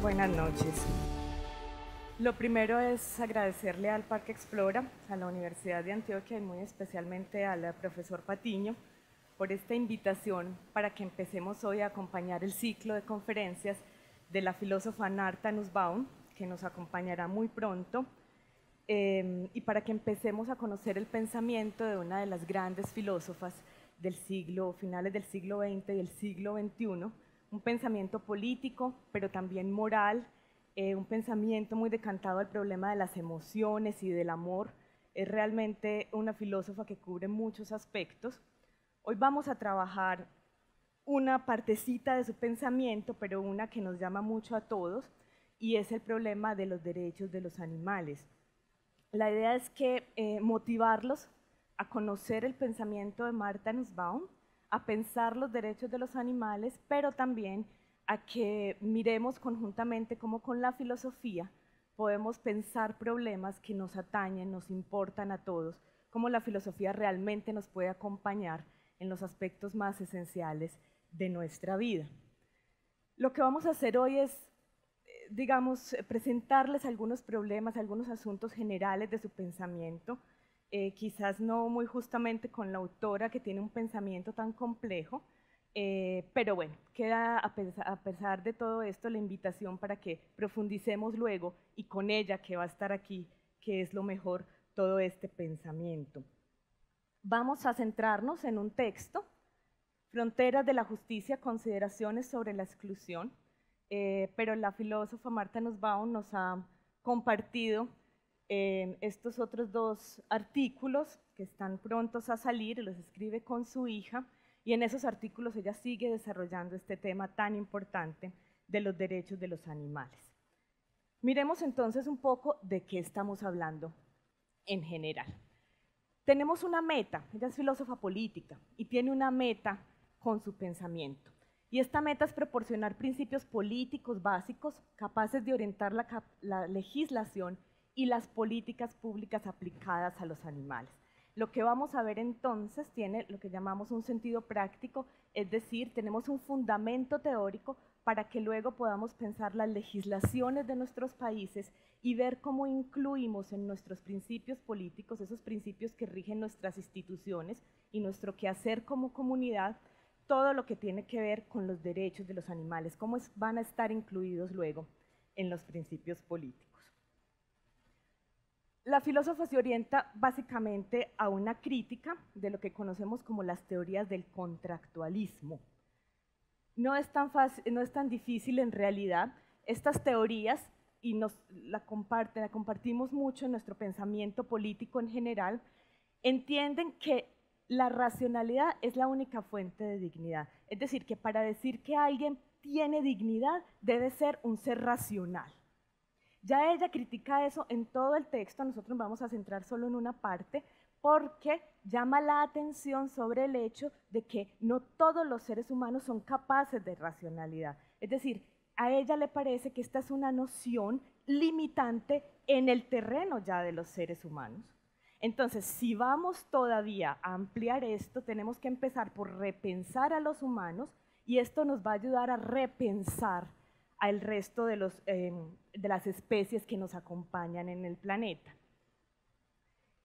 Buenas noches. Lo primero es agradecerle al Parque Explora, a la Universidad de Antioquia y muy especialmente al profesor Patiño por esta invitación para que empecemos hoy a acompañar el ciclo de conferencias de la filósofa Martha Nussbaum, que nos acompañará muy pronto, y para que empecemos a conocer el pensamiento de una de las grandes filósofas del finales del siglo XX y el siglo XXI, un pensamiento político, pero también moral, un pensamiento muy decantado al problema de las emociones y del amor. Es realmente una filósofa que cubre muchos aspectos. Hoy vamos a trabajar una partecita de su pensamiento, pero una que nos llama mucho a todos, y es el problema de los derechos de los animales. La idea es que motivarlos a conocer el pensamiento de Martha Nussbaum, a pensar los derechos de los animales, pero también a que miremos conjuntamente cómo con la filosofía podemos pensar problemas que nos atañen, nos importan a todos, cómo la filosofía realmente nos puede acompañar en los aspectos más esenciales de nuestra vida. Lo que vamos a hacer hoy es, digamos, presentarles algunos problemas, algunos asuntos generales de su pensamiento, quizás no muy justamente con la autora que tiene un pensamiento tan complejo, pero bueno, queda a pesar de todo esto la invitación para que profundicemos luego y con ella que va a estar aquí, que es lo mejor, todo este pensamiento. Vamos a centrarnos en un texto, Fronteras de la Justicia, consideraciones sobre la exclusión, pero la filósofa Martha Nussbaum nos ha compartido estos otros dos artículos que están prontos a salir, los escribe con su hija, y en esos artículos ella sigue desarrollando este tema tan importante de los derechos de los animales. Miremos entonces un poco de qué estamos hablando en general. Tenemos una meta, ella es filósofa política y tiene una meta con su pensamiento. Y esta meta es proporcionar principios políticos básicos capaces de orientar la legislación y las políticas públicas aplicadas a los animales. Lo que vamos a ver entonces tiene lo que llamamos un sentido práctico, es decir, tenemos un fundamento teórico para que luego podamos pensar las legislaciones de nuestros países y ver cómo incluimos en nuestros principios políticos, esos principios que rigen nuestras instituciones y nuestro quehacer como comunidad, todo lo que tiene que ver con los derechos de los animales, cómo van a estar incluidos luego en los principios políticos. La filósofa se orienta básicamente a una crítica de lo que conocemos como las teorías del contractualismo. No es tan difícil en realidad. Estas teorías, y la compartimos mucho en nuestro pensamiento político en general, entienden que la racionalidad es la única fuente de dignidad. Es decir, que para decir que alguien tiene dignidad debe ser un ser racional. Ya ella critica eso en todo el texto, nosotros nos vamos a centrar solo en una parte, porque llama la atención sobre el hecho de que no todos los seres humanos son capaces de racionalidad. Es decir, a ella le parece que esta es una noción limitante en el terreno ya de los seres humanos. Entonces, si vamos todavía a ampliar esto, tenemos que empezar por repensar a los humanos, y esto nos va a ayudar a repensar al resto de las especies que nos acompañan en el planeta.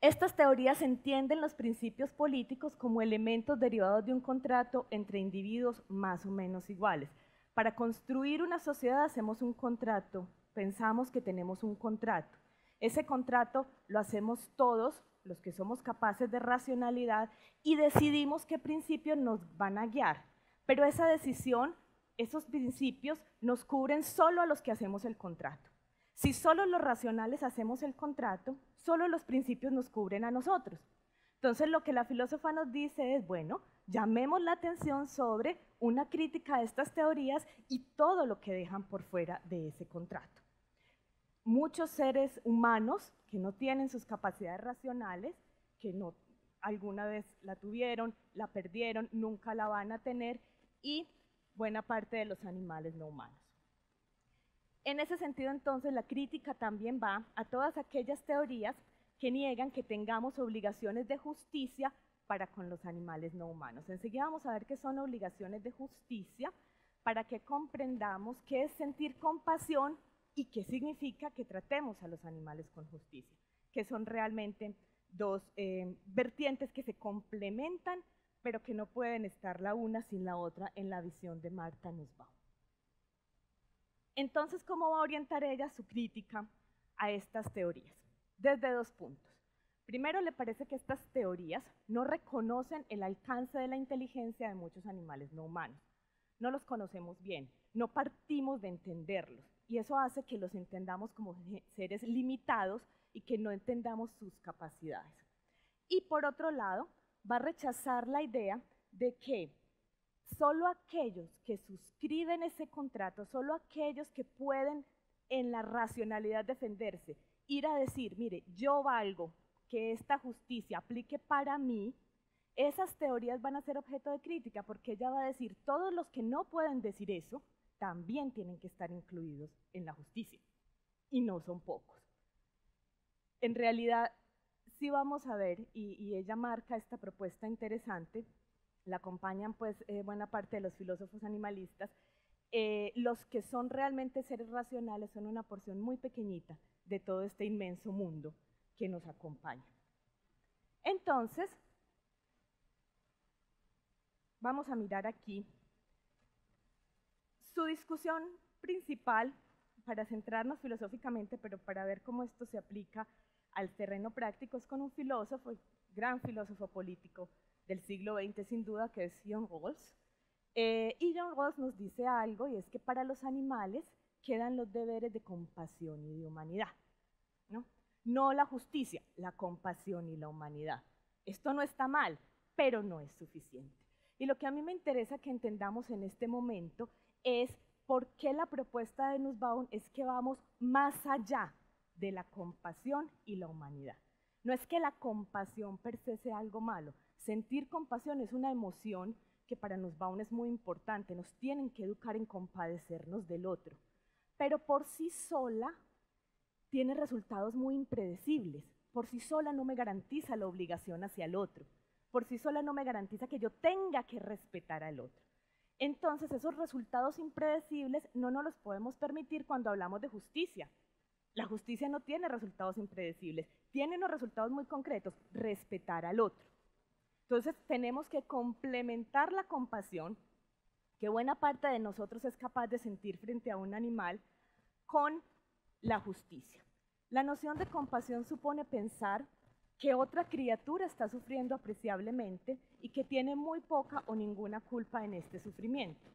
Estas teorías entienden los principios políticos como elementos derivados de un contrato entre individuos más o menos iguales. Para construir una sociedad hacemos un contrato, pensamos que tenemos un contrato. Ese contrato lo hacemos todos, los que somos capaces de racionalidad, y decidimos qué principios nos van a guiar. Pero esa decisión esos principios nos cubren solo a los que hacemos el contrato. Si solo los racionales hacemos el contrato, solo los principios nos cubren a nosotros. Entonces lo que la filósofa nos dice es, bueno, llamemos la atención sobre una crítica de estas teorías y todo lo que dejan por fuera de ese contrato. Muchos seres humanos que no tienen sus capacidades racionales, que no, alguna vez la tuvieron, la perdieron, nunca la van a tener, y buena parte de los animales no humanos. En ese sentido, entonces, la crítica también va a todas aquellas teorías que niegan que tengamos obligaciones de justicia para con los animales no humanos. Enseguida vamos a ver qué son obligaciones de justicia para que comprendamos qué es sentir compasión y qué significa que tratemos a los animales con justicia, que son realmente dos vertientes que se complementan, pero que no pueden estar la una sin la otra en la visión de Martha Nussbaum. Entonces, ¿cómo va a orientar ella su crítica a estas teorías? Desde dos puntos. Primero, le parece que estas teorías no reconocen el alcance de la inteligencia de muchos animales no humanos. No los conocemos bien, no partimos de entenderlos, y eso hace que los entendamos como seres limitados y que no entendamos sus capacidades. Y por otro lado, va a rechazar la idea de que solo aquellos que suscriben ese contrato, solo aquellos que pueden en la racionalidad defenderse, ir a decir, mire, yo valgo que esta justicia aplique para mí, esas teorías van a ser objeto de crítica, porque ella va a decir, todos los que no pueden decir eso, también tienen que estar incluidos en la justicia, y no son pocos. En realidad, sí vamos a ver, y ella marca esta propuesta interesante, la acompañan pues buena parte de los filósofos animalistas, los que son realmente seres racionales son una porción muy pequeñita de todo este inmenso mundo que nos acompaña. Entonces, vamos a mirar aquí su discusión principal, para centrarnos filosóficamente, pero para ver cómo esto se aplica al terreno práctico, es con un filósofo, gran filósofo político del siglo XX sin duda, que es John Rawls. Y John Rawls nos dice algo, y es que para los animales quedan los deberes de compasión y de humanidad, no la justicia, la compasión y la humanidad. Esto no está mal, pero no es suficiente. Y lo que a mí me interesa que entendamos en este momento es por qué la propuesta de Nussbaum es que vamos más allá de la compasión y la humanidad. No es que la compasión per se sea algo malo. Sentir compasión es una emoción que para Nussbaum es muy importante. Nos tienen que educar en compadecernos del otro. Pero por sí sola tiene resultados muy impredecibles. Por sí sola no me garantiza la obligación hacia el otro. Por sí sola no me garantiza que yo tenga que respetar al otro. Entonces, esos resultados impredecibles no nos los podemos permitir cuando hablamos de justicia. La justicia no tiene resultados impredecibles, tiene unos resultados muy concretos, respetar al otro. Entonces, tenemos que complementar la compasión, que buena parte de nosotros es capaz de sentir frente a un animal, con la justicia. La noción de compasión supone pensar que otra criatura está sufriendo apreciablemente y que tiene muy poca o ninguna culpa en este sufrimiento.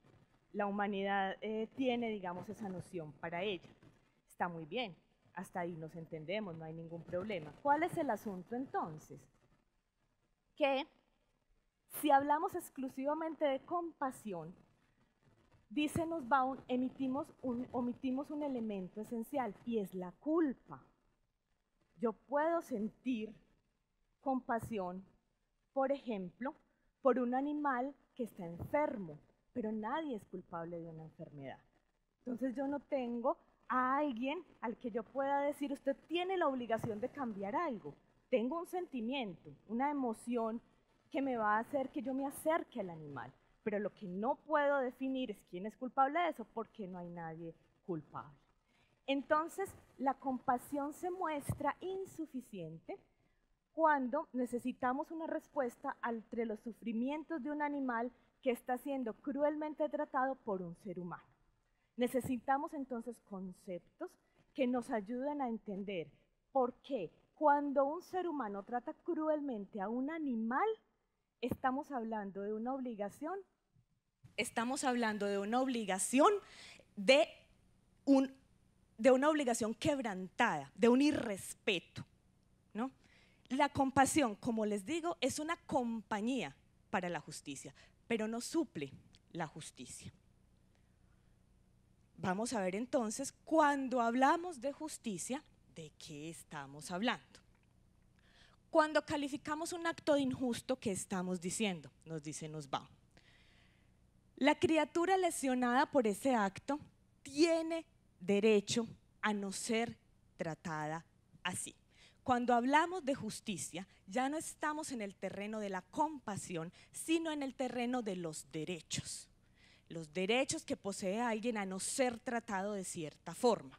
La humanidad tiene, digamos, esa noción para ella. Está muy bien, hasta ahí nos entendemos, no hay ningún problema. ¿Cuál es el asunto entonces? Que si hablamos exclusivamente de compasión, dice Nussbaum, omitimos un elemento esencial, y es la culpa. Yo puedo sentir compasión, por ejemplo, por un animal que está enfermo, pero nadie es culpable de una enfermedad. Entonces yo no tengo a alguien al que yo pueda decir, usted tiene la obligación de cambiar algo. Tengo un sentimiento, una emoción que me va a hacer que yo me acerque al animal, pero lo que no puedo definir es quién es culpable de eso, porque no hay nadie culpable. Entonces, la compasión se muestra insuficiente cuando necesitamos una respuesta entre los sufrimientos de un animal que está siendo cruelmente tratado por un ser humano. Necesitamos entonces conceptos que nos ayuden a entender por qué cuando un ser humano trata cruelmente a un animal, estamos hablando de una obligación estamos hablando de una obligación, de una obligación quebrantada, de un irrespeto, ¿no? La compasión, como les digo, es una compañía para la justicia, pero no suple la justicia. Vamos a ver entonces, cuando hablamos de justicia, ¿de qué estamos hablando? Cuando calificamos un acto de injusto, ¿qué estamos diciendo? Nos dice Nussbaum. La criatura lesionada por ese acto tiene derecho a no ser tratada así. Cuando hablamos de justicia, ya no estamos en el terreno de la compasión, sino en el terreno de los derechos que posee alguien a no ser tratado de cierta forma.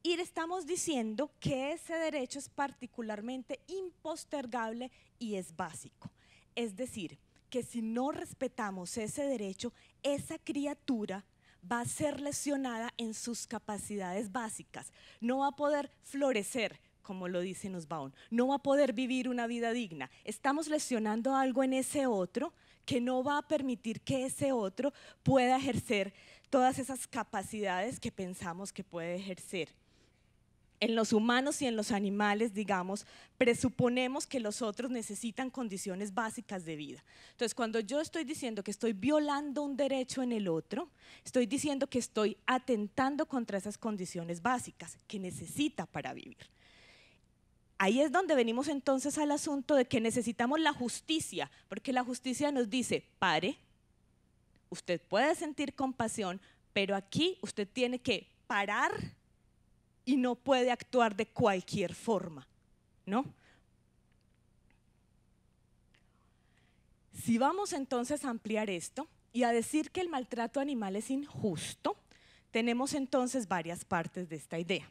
Y le estamos diciendo que ese derecho es particularmente impostergable y es básico. Es decir, que si no respetamos ese derecho, esa criatura va a ser lesionada en sus capacidades básicas, no va a poder florecer, como lo dice Nussbaum, no va a poder vivir una vida digna. Estamos lesionando algo en ese otro que no va a permitir que ese otro pueda ejercer todas esas capacidades que pensamos que puede ejercer. En los humanos y en los animales, digamos, presuponemos que los otros necesitan condiciones básicas de vida. Entonces, cuando yo estoy diciendo que estoy violando un derecho en el otro, estoy diciendo que estoy atentando contra esas condiciones básicas que necesita para vivir. Ahí es donde venimos entonces al asunto de que necesitamos la justicia, porque la justicia nos dice, pare, usted puede sentir compasión, pero aquí usted tiene que parar y no puede actuar de cualquier forma, ¿no? Si vamos entonces a ampliar esto y a decir que el maltrato animal es injusto, tenemos entonces varias partes de esta idea.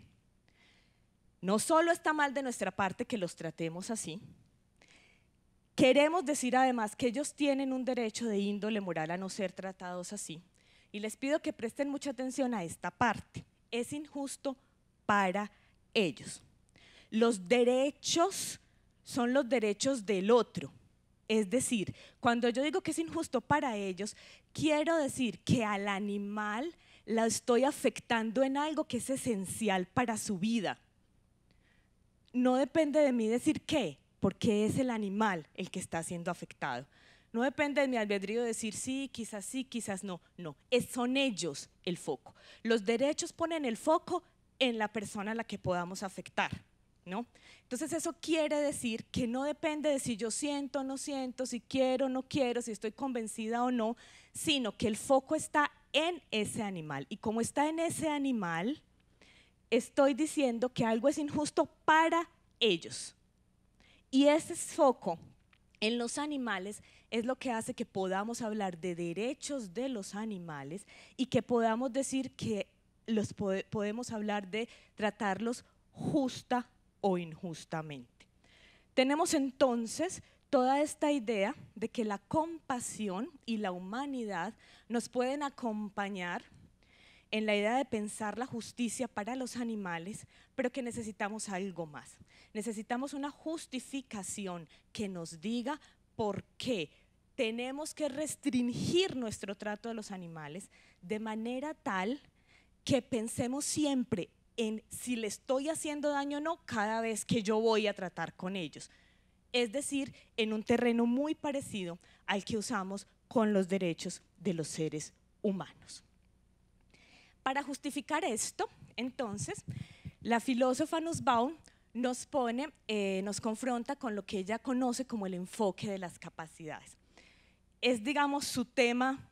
No solo está mal de nuestra parte que los tratemos así, queremos decir además que ellos tienen un derecho de índole moral a no ser tratados así. Y les pido que presten mucha atención a esta parte. Es injusto para ellos. Los derechos son los derechos del otro. Es decir, cuando yo digo que es injusto para ellos, quiero decir que al animal la estoy afectando en algo que es esencial para su vida. No depende de mí decir qué, porque es el animal el que está siendo afectado. No depende de mi albedrío decir sí, quizás no. No, son ellos el foco. Los derechos ponen el foco en la persona a la que podamos afectar, ¿no? Entonces eso quiere decir que no depende de si yo siento o no siento, si quiero o no quiero, si estoy convencida o no, sino que el foco está en ese animal. Y como está en ese animal, estoy diciendo que algo es injusto para ellos. Y ese foco en los animales es lo que hace que podamos hablar de derechos de los animales y que podamos decir que podemos hablar de tratarlos justa o injustamente. Tenemos entonces toda esta idea de que la compasión y la humanidad nos pueden acompañar en la idea de pensar la justicia para los animales, pero que necesitamos algo más. Necesitamos una justificación que nos diga por qué tenemos que restringir nuestro trato de los animales de manera tal que pensemos siempre en si le estoy haciendo daño o no cada vez que yo voy a tratar con ellos. Es decir, en un terreno muy parecido al que usamos con los derechos de los seres humanos. Para justificar esto, entonces, la filósofa Nussbaum nos confronta con lo que ella conoce como el enfoque de las capacidades. Es, digamos, su tema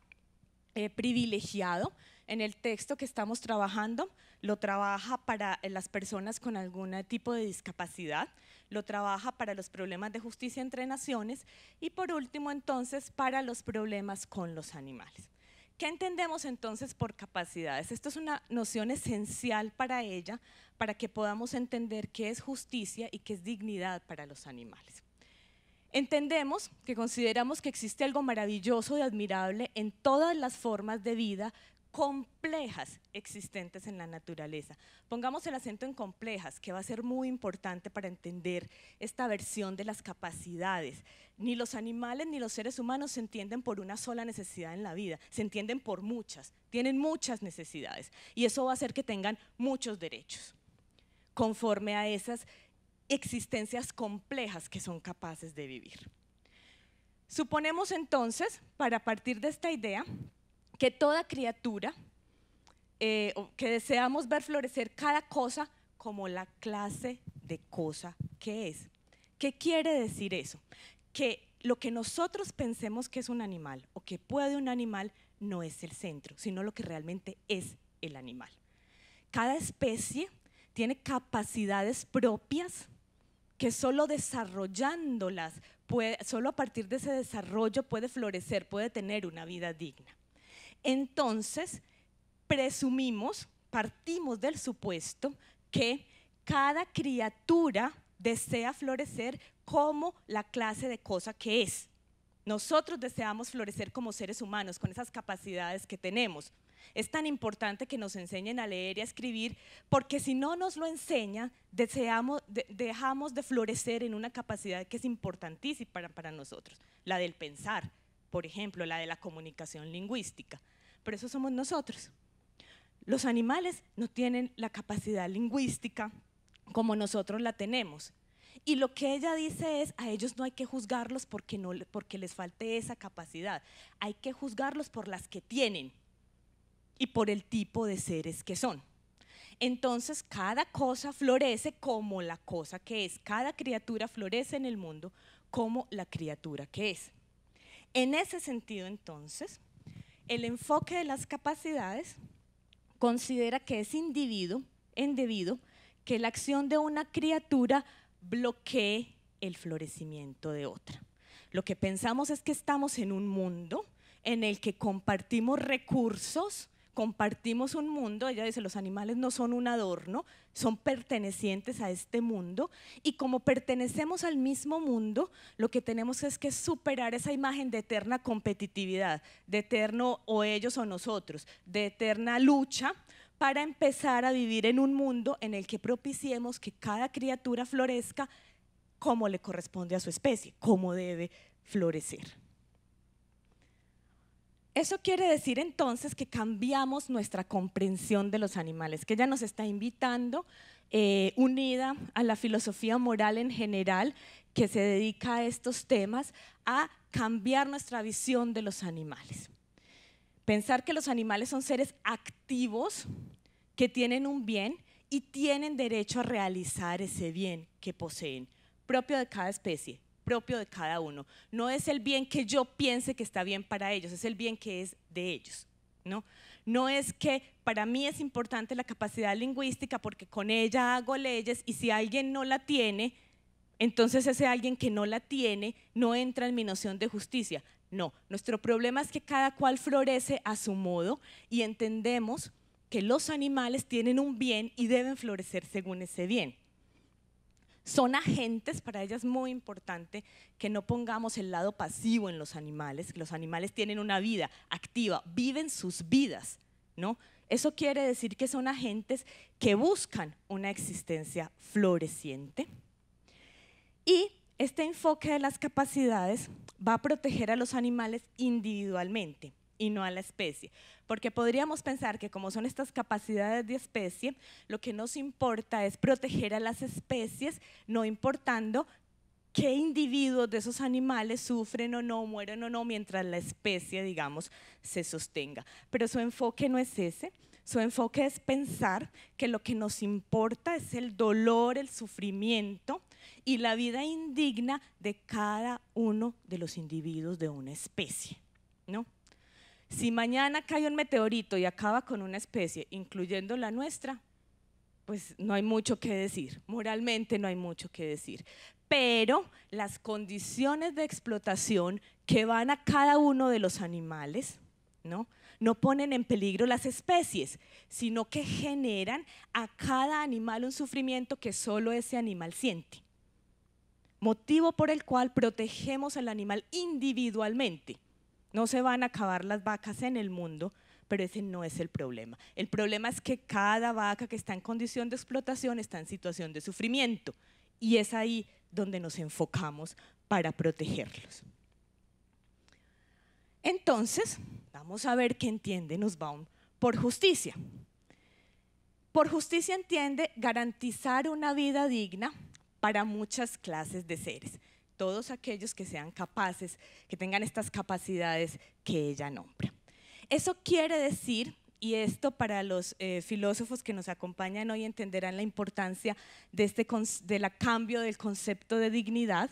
privilegiado en el texto que estamos trabajando. Lo trabaja para las personas con algún tipo de discapacidad, lo trabaja para los problemas de justicia entre naciones y por último entonces para los problemas con los animales. ¿Qué entendemos entonces por capacidades? Esto es una noción esencial para ella, para que podamos entender qué es justicia y qué es dignidad para los animales. Entendemos que consideramos que existe algo maravilloso y admirable en todas las formas de vida complejas existentes en la naturaleza. Pongamos el acento en complejas, que va a ser muy importante para entender esta versión de las capacidades. Ni los animales ni los seres humanos se entienden por una sola necesidad en la vida, se entienden por muchas, tienen muchas necesidades y eso va a hacer que tengan muchos derechos, conforme a esas existencias complejas que son capaces de vivir. Suponemos entonces, para partir de esta idea, que toda criatura, que deseamos ver florecer cada cosa como la clase de cosa que es. ¿Qué quiere decir eso? Que lo que nosotros pensemos que es un animal o que puede un animal no es el centro, sino lo que realmente es el animal. Cada especie tiene capacidades propias que solo desarrollándolas, solo a partir de ese desarrollo puede florecer, puede tener una vida digna. Entonces, partimos del supuesto que cada criatura desea florecer como la clase de cosa que es. Nosotros deseamos florecer como seres humanos, con esas capacidades que tenemos. Es tan importante que nos enseñen a leer y a escribir, porque si no nos lo enseñan, dejamos de florecer en una capacidad que es importantísima para nosotros, la del pensar, por ejemplo, la de la comunicación lingüística. Pero eso somos nosotros. Los animales no tienen la capacidad lingüística como nosotros la tenemos. Y lo que ella dice es, a ellos no hay que juzgarlos porque les falte esa capacidad, hay que juzgarlos por las que tienen y por el tipo de seres que son. Entonces, cada cosa florece como la cosa que es, cada criatura florece en el mundo como la criatura que es. En ese sentido, entonces, el enfoque de las capacidades considera que es indebido que la acción de una criatura bloquee el florecimiento de otra. Lo que pensamos es que estamos en un mundo en el que compartimos recursos, compartimos un mundo. Ella dice, los animales no son un adorno, son pertenecientes a este mundo y como pertenecemos al mismo mundo, lo que tenemos es que superar esa imagen de eterna competitividad, de eterno o ellos o nosotros, de eterna lucha, para empezar a vivir en un mundo en el que propiciemos que cada criatura florezca como le corresponde a su especie, como debe florecer. Eso quiere decir entonces que cambiamos nuestra comprensión de los animales, que ella nos está invitando, unida a la filosofía moral en general, que se dedica a estos temas, a cambiar nuestra visión de los animales. Pensar que los animales son seres activos, que tienen un bien y tienen derecho a realizar ese bien que poseen, propio de cada especie, propio de cada uno. No es el bien que yo piense que está bien para ellos, es el bien que es de ellos, ¿no? No es que para mí es importante la capacidad lingüística porque con ella hago leyes y si alguien no la tiene, entonces ese alguien que no la tiene no entra en mi noción de justicia. No, nuestro problema es que cada cual florece a su modo y entendemos que los animales tienen un bien y deben florecer según ese bien. Son agentes, para ellas es muy importante que no pongamos el lado pasivo en los animales, que los animales tienen una vida activa, viven sus vidas, ¿no? Eso quiere decir que son agentes que buscan una existencia floreciente. Y este enfoque de las capacidades va a proteger a los animales individualmente y no a la especie, porque podríamos pensar que como son estas capacidades de especie, lo que nos importa es proteger a las especies, no importando qué individuos de esos animales sufren o no, mueren o no, mientras la especie, digamos, se sostenga. Pero su enfoque no es ese, su enfoque es pensar que lo que nos importa es el dolor, el sufrimiento y la vida indigna de cada uno de los individuos de una especie, ¿no? Si mañana cae un meteorito y acaba con una especie, incluyendo la nuestra, pues no hay mucho que decir, moralmente no hay mucho que decir. Pero las condiciones de explotación que van a cada uno de los animales, no ponen en peligro las especies, sino que generan a cada animal un sufrimiento que solo ese animal siente. Motivo por el cual protegemos al animal individualmente. No se van a acabar las vacas en el mundo, pero ese no es el problema. El problema es que cada vaca que está en condición de explotación está en situación de sufrimiento y es ahí donde nos enfocamos para protegerlos. Entonces, vamos a ver qué entiende Nussbaum por justicia. Por justicia entiende garantizar una vida digna para muchas clases de seres, todos aquellos que sean capaces, que tengan estas capacidades que ella nombra. Eso quiere decir, y esto para los filósofos que nos acompañan hoy entenderán la importancia del cambio del concepto de dignidad,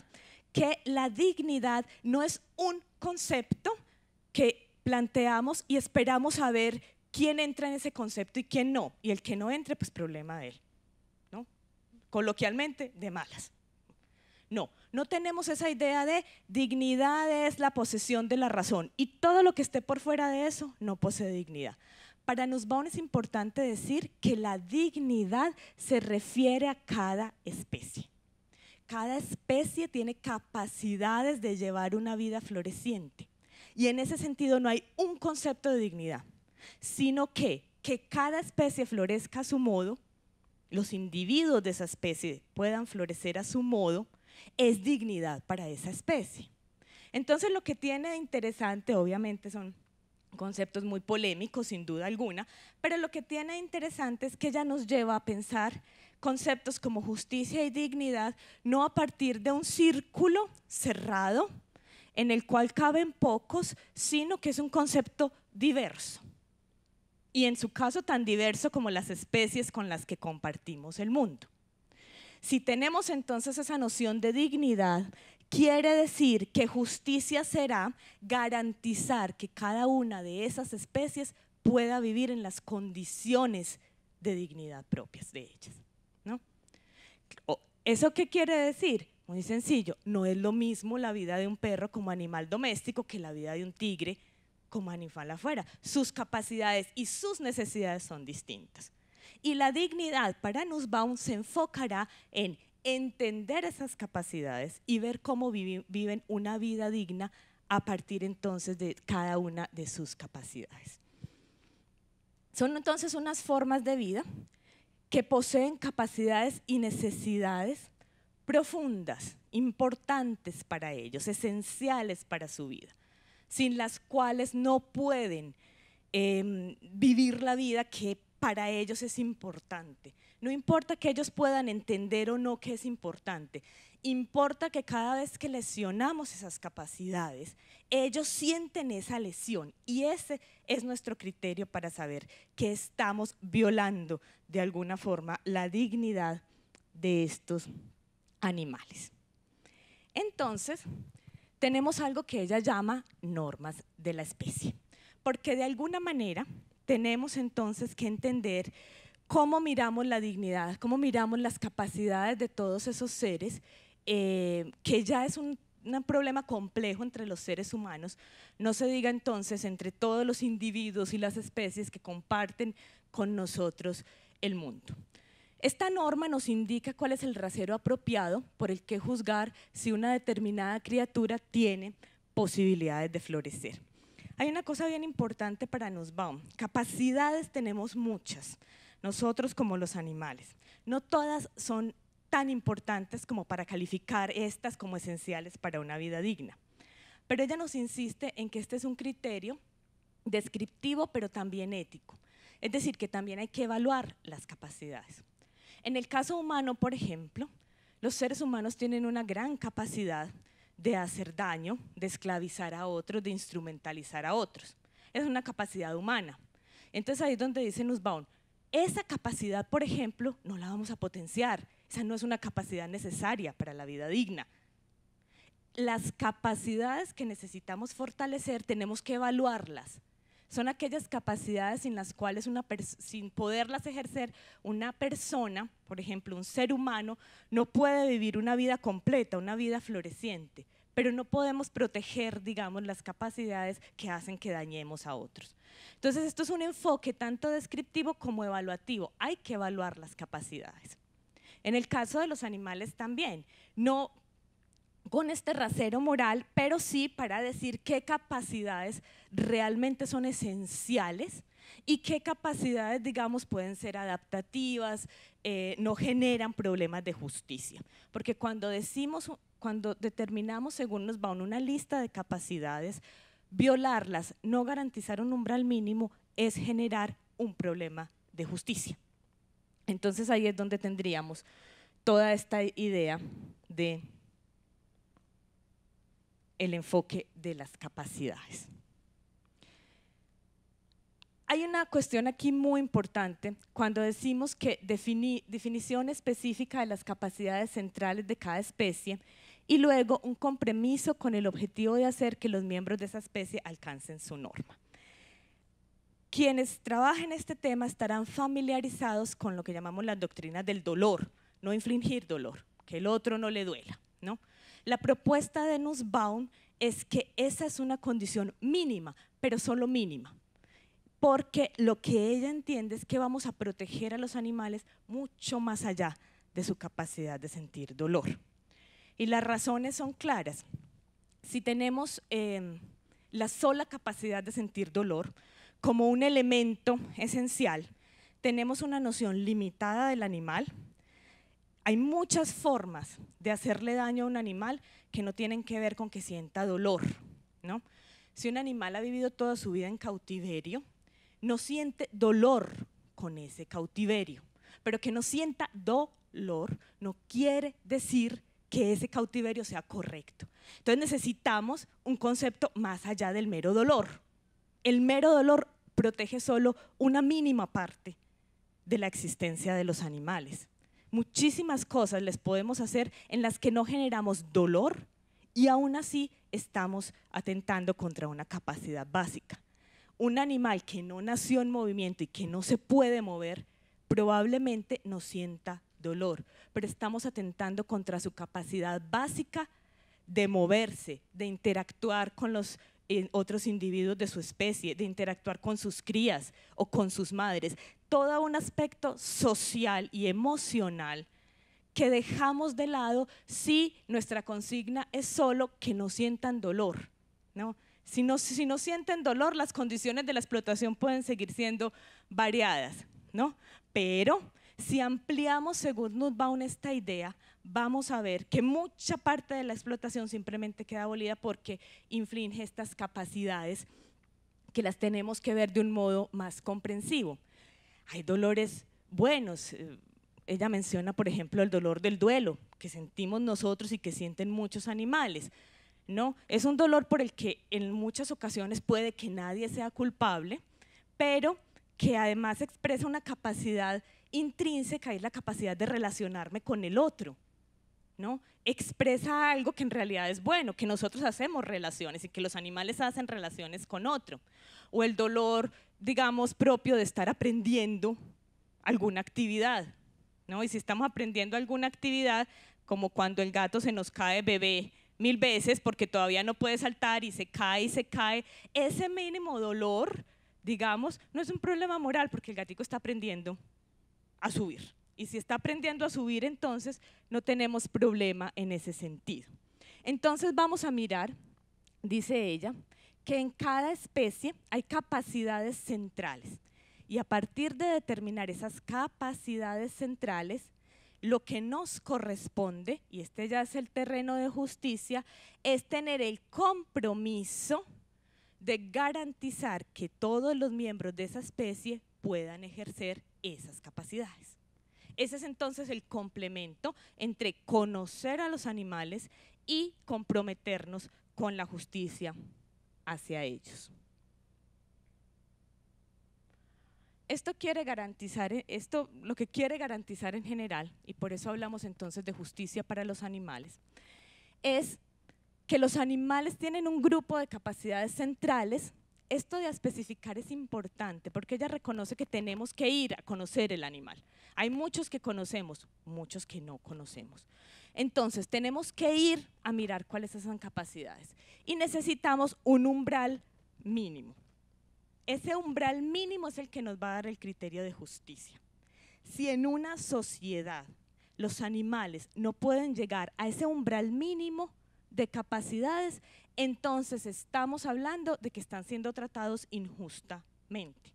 que la dignidad no es un concepto que planteamos y esperamos a ver quién entra en ese concepto y quién no, y el que no entre, pues problema de él, ¿no? Coloquialmente, de malas. No, no tenemos esa idea de dignidad es la posesión de la razón y todo lo que esté por fuera de eso no posee dignidad. Para Nussbaum es importante decir que la dignidad se refiere a cada especie. Cada especie tiene capacidades de llevar una vida floreciente y en ese sentido no hay un concepto de dignidad, sino que cada especie florezca a su modo, los individuos de esa especie puedan florecer a su modo, es dignidad para esa especie. Entonces lo que tiene de interesante, obviamente son conceptos muy polémicos sin duda alguna, pero lo que tiene de interesante es que ella nos lleva a pensar conceptos como justicia y dignidad no a partir de un círculo cerrado en el cual caben pocos, sino que es un concepto diverso. Y en su caso tan diverso como las especies con las que compartimos el mundo. Si tenemos entonces esa noción de dignidad, quiere decir que justicia será garantizar que cada una de esas especies pueda vivir en las condiciones de dignidad propias de ellas, ¿no? ¿Eso qué quiere decir? Muy sencillo, no es lo mismo la vida de un perro como animal doméstico que la vida de un tigre como animal afuera. Sus capacidades y sus necesidades son distintas. Y la dignidad para Nussbaum se enfocará en entender esas capacidades y ver cómo viven una vida digna a partir entonces de cada una de sus capacidades. Son entonces unas formas de vida que poseen capacidades y necesidades profundas, importantes para ellos, esenciales para su vida, sin las cuales no pueden vivir la vida que para ellos es importante. No importa que ellos puedan entender o no que es importante, importa que cada vez que lesionamos esas capacidades, ellos sienten esa lesión y ese es nuestro criterio para saber que estamos violando de alguna forma la dignidad de estos animales. Entonces, tenemos algo que ella llama normas de la especie, porque de alguna manera tenemos entonces que entender cómo miramos la dignidad, cómo miramos las capacidades de todos esos seres, que ya es un problema complejo entre los seres humanos, no se diga entonces entre todos los individuos y las especies que comparten con nosotros el mundo. Esta norma nos indica cuál es el rasero apropiado por el que juzgar si una determinada criatura tiene posibilidades de florecer. Hay una cosa bien importante para Nussbaum, capacidades tenemos muchas, nosotros como los animales. No todas son tan importantes como para calificar estas como esenciales para una vida digna. Pero ella nos insiste en que este es un criterio descriptivo pero también ético, es decir, que también hay que evaluar las capacidades. En el caso humano, por ejemplo, los seres humanos tienen una gran capacidad de hacer daño, de esclavizar a otros, de instrumentalizar a otros. Es una capacidad humana. Entonces ahí es donde dice Nussbaum, esa capacidad, por ejemplo, no la vamos a potenciar. Esa no es una capacidad necesaria para la vida digna. Las capacidades que necesitamos fortalecer tenemos que evaluarlas. Son aquellas capacidades sin las cuales sin poderlas ejercer una persona, por ejemplo un ser humano, no puede vivir una vida completa, una vida floreciente, pero no podemos proteger, digamos, las capacidades que hacen que dañemos a otros. Entonces esto es un enfoque tanto descriptivo como evaluativo, hay que evaluar las capacidades. En el caso de los animales también, no con este rasero moral, pero sí para decir qué capacidades realmente son esenciales y qué capacidades, digamos, pueden ser adaptativas, no generan problemas de justicia. Porque cuando determinamos según nos va una lista de capacidades, violarlas, no garantizar un umbral mínimo es generar un problema de justicia. Entonces ahí es donde tendríamos toda esta idea de el enfoque de las capacidades. Hay una cuestión aquí muy importante cuando decimos que definición específica de las capacidades centrales de cada especie y luego un compromiso con el objetivo de hacer que los miembros de esa especie alcancen su norma. Quienes trabajen este tema estarán familiarizados con lo que llamamos las doctrinas del dolor, no infligir dolor, que el otro no le duela, ¿no? La propuesta de Nussbaum es que esa es una condición mínima, pero solo mínima, porque lo que ella entiende es que vamos a proteger a los animales mucho más allá de su capacidad de sentir dolor. Y las razones son claras. Si tenemos la sola capacidad de sentir dolor como un elemento esencial, tenemos una noción limitada del animal. Hay muchas formas de hacerle daño a un animal que no tienen que ver con que sienta dolor, ¿no? Si un animal ha vivido toda su vida en cautiverio, no siente dolor con ese cautiverio, pero que no sienta dolor no quiere decir que ese cautiverio sea correcto. Entonces necesitamos un concepto más allá del mero dolor. El mero dolor protege solo una mínima parte de la existencia de los animales. Muchísimas cosas les podemos hacer en las que no generamos dolor y aún así estamos atentando contra una capacidad básica. Un animal que no nació en movimiento y que no se puede mover probablemente no sienta dolor, pero estamos atentando contra su capacidad básica de moverse, de interactuar con los otros individuos de su especie, de interactuar con sus crías o con sus madres. Todo un aspecto social y emocional que dejamos de lado si nuestra consigna es solo que no sientan dolor, ¿no? Si no sienten dolor, las condiciones de la explotación pueden seguir siendo variadas, ¿no? Pero si ampliamos según Nussbaum esta idea, vamos a ver que mucha parte de la explotación simplemente queda abolida porque inflige estas capacidades que las tenemos que ver de un modo más comprensivo. Hay dolores buenos. Ella menciona, por ejemplo, el dolor del duelo, que sentimos nosotros y que sienten muchos animales. ¿No? Es un dolor por el que en muchas ocasiones puede que nadie sea culpable, pero que además expresa una capacidad intrínseca, es la capacidad de relacionarme con el otro, ¿no? Expresa algo que en realidad es bueno, que nosotros hacemos relaciones y que los animales hacen relaciones con otro. O el dolor, digamos, propio de estar aprendiendo alguna actividad, ¿no? Y si estamos aprendiendo alguna actividad, como cuando el gato se nos cae bebé 1000 veces porque todavía no puede saltar y se cae, ese mínimo dolor, digamos, no es un problema moral porque el gatico está aprendiendo a subir. Y si está aprendiendo a subir, entonces no tenemos problema en ese sentido. Entonces vamos a mirar, dice ella, que en cada especie hay capacidades centrales. Y a partir de determinar esas capacidades centrales, lo que nos corresponde, y este ya es el terreno de justicia, es tener el compromiso de garantizar que todos los miembros de esa especie puedan ejercer esas capacidades. Ese es entonces el complemento entre conocer a los animales y comprometernos con la justicia hacia ellos. Esto lo que quiere garantizar en general, y por eso hablamos entonces de justicia para los animales, es que los animales tienen un grupo de capacidades centrales. Esto de especificar es importante porque ella reconoce que tenemos que ir a conocer el animal. Hay muchos que conocemos, muchos que no conocemos. Entonces tenemos que ir a mirar cuáles son esas capacidades y necesitamos un umbral mínimo. Ese umbral mínimo es el que nos va a dar el criterio de justicia. Si en una sociedad los animales no pueden llegar a ese umbral mínimo de capacidades, entonces estamos hablando de que están siendo tratados injustamente.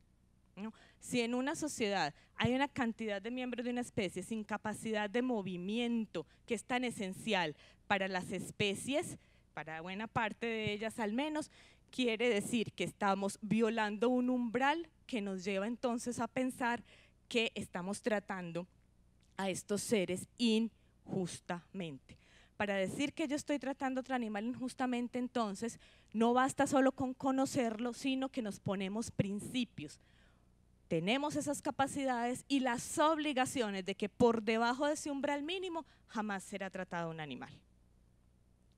¿no? Si en una sociedad hay una cantidad de miembros de una especie sin capacidad de movimiento, que es tan esencial para las especies, para buena parte de ellas al menos, quiere decir que estamos violando un umbral que nos lleva entonces a pensar que estamos tratando a estos seres injustamente. Para decir que yo estoy tratando a otro animal injustamente, entonces, no basta solo con conocerlo, sino que nos ponemos principios. Tenemos esas capacidades y las obligaciones de que por debajo de ese umbral mínimo jamás será tratado un animal.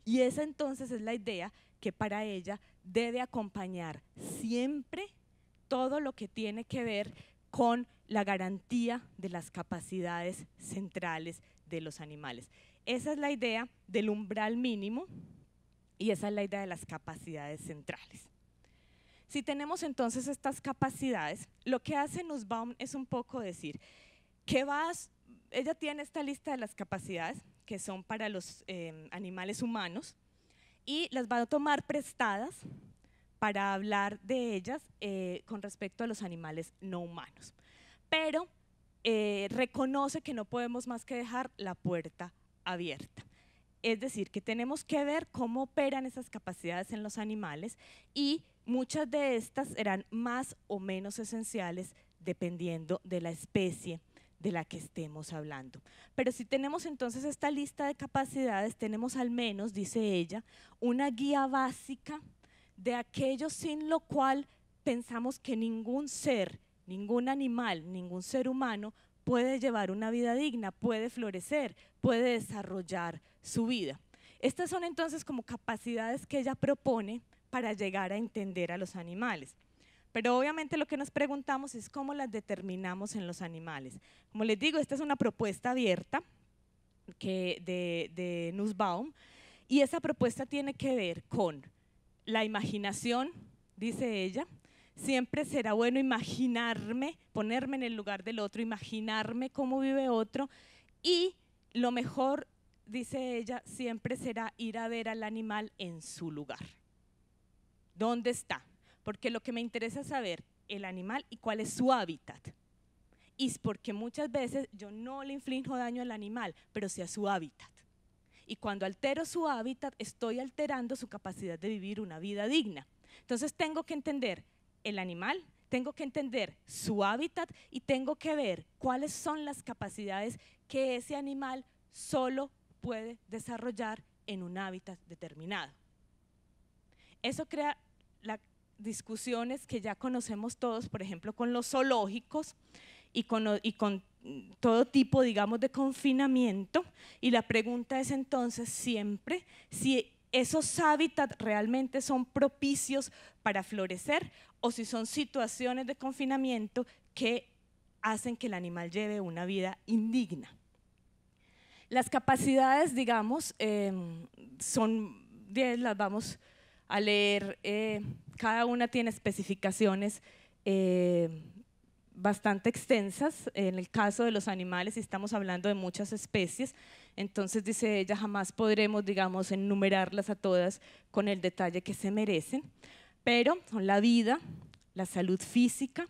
Y esa entonces es la idea que para ella debe acompañar siempre todo lo que tiene que ver con la garantía de las capacidades centrales de los animales. Esa es la idea del umbral mínimo y esa es la idea de las capacidades centrales. Si tenemos entonces estas capacidades, lo que hace Nussbaum es un poco decir que ella tiene esta lista de las capacidades que son para los animales humanos y las va a tomar prestadas para hablar de ellas con respecto a los animales no humanos. Pero reconoce que no podemos más que dejar la puerta abierta. Es decir, que tenemos que ver cómo operan esas capacidades en los animales y muchas de estas serán más o menos esenciales dependiendo de la especie de la que estemos hablando. Pero si tenemos entonces esta lista de capacidades, tenemos al menos, dice ella, una guía básica de aquello sin lo cual pensamos que ningún ser, ningún animal, ningún ser humano puede llevar una vida digna, puede florecer, puede desarrollar su vida. Estas son entonces como capacidades que ella propone para llegar a entender a los animales. Pero obviamente lo que nos preguntamos es cómo las determinamos en los animales. Como les digo, esta es una propuesta abierta de Nussbaum y esa propuesta tiene que ver con la imaginación, dice ella. Siempre será bueno imaginarme, ponerme en el lugar del otro, imaginarme cómo vive otro y lo mejor, dice ella, siempre será ir a ver al animal en su lugar. ¿Dónde está? Porque lo que me interesa es saber el animal y cuál es su hábitat. Y es porque muchas veces yo no le inflijo daño al animal, pero sí a su hábitat. Y cuando altero su hábitat, estoy alterando su capacidad de vivir una vida digna. Entonces tengo que entender el animal, tengo que entender su hábitat y tengo que ver cuáles son las capacidades que ese animal solo puede desarrollar en un hábitat determinado. Eso crea las discusiones que ya conocemos todos, por ejemplo, con los zoológicos y con todo tipo, digamos, de confinamiento. Y la pregunta es entonces siempre si esos hábitats realmente son propicios para florecer o si son situaciones de confinamiento que hacen que el animal lleve una vida indigna. Las capacidades, digamos, son 10, las vamos a leer, cada una tiene especificaciones bastante extensas. En el caso de los animales, estamos hablando de muchas especies, entonces dice ella, jamás podremos, digamos, enumerarlas a todas con el detalle que se merecen, pero son la vida, la salud física,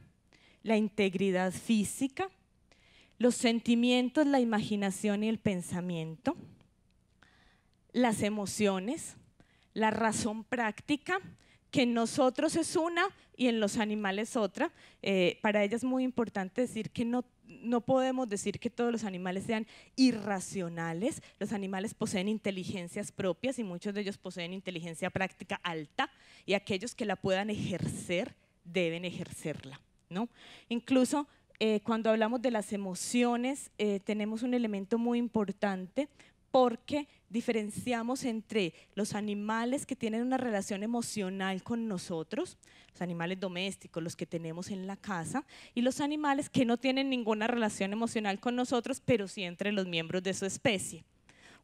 la integridad física, los sentimientos, la imaginación y el pensamiento, las emociones, la razón práctica, que en nosotros es una y en los animales otra. Para ella es muy importante decir que no podemos decir que todos los animales sean irracionales. Los animales poseen inteligencias propias y muchos de ellos poseen inteligencia práctica alta y aquellos que la puedan ejercer deben ejercerla, ¿no? Incluso cuando hablamos de las emociones tenemos un elemento muy importante porque diferenciamos entre los animales que tienen una relación emocional con nosotros, los animales domésticos, los que tenemos en la casa, y los animales que no tienen ninguna relación emocional con nosotros, pero sí entre los miembros de su especie.